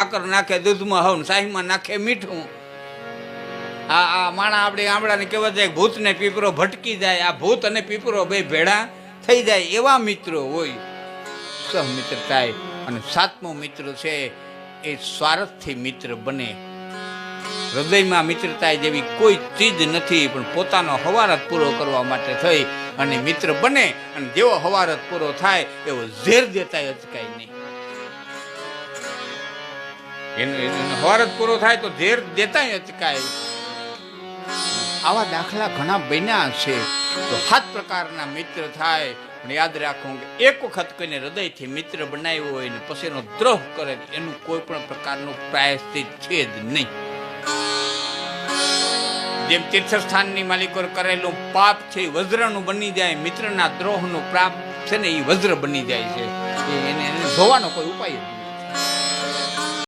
સાકર નાખે દૂધમાં હવ, શાહીમાં નાખે મીઠું. આ માણા આપણે આમળાને કહેવત છે, ભૂત ને પીપરો ભટકી જાય. આ ભૂત અને પીપરો બે ભેળા થઈ જાય એવા મિત્રો હોય સહમિત્રતા. અને સાતમો મિત્ર છે એ સ્વાર્થથી મિત્ર બને. હૃદયમાં મિત્રતા જેવી કોઈ ચીજ નથી, પણ પોતાનો હવારત પૂરો કરવા માટે થઈ અને મિત્ર બને. અને જેવો હવારત પૂરો થાય એવો ઝેર દેતા અચકાય નહીં. એનો હવારત પૂરો થાય તો ઝેર દેતા અચકાય. આવા દાખલા ઘણા બન્યા છે. તો 7 પ્રકારના મિત્ર થાય. પણ યાદ રાખવું કે એક વખત કોઈને હૃદયથી મિત્ર બનાવ્યો હોય ને પછી એનો દ્રોહ કરે, એનું કોઈ પણ પ્રકારનું પ્રાયશ્ચિત છે જ નહીં. જેમ તીર્થસ્થાનની માલિકો કરેલું પાપ છે એ વજ્રનું બની જાય, મિત્રના દ્રોહનું પાપ છે ને એ વજ્ર બની જાય છે. એને ધોવાનો કોઈ ઉપાય જ નહીં.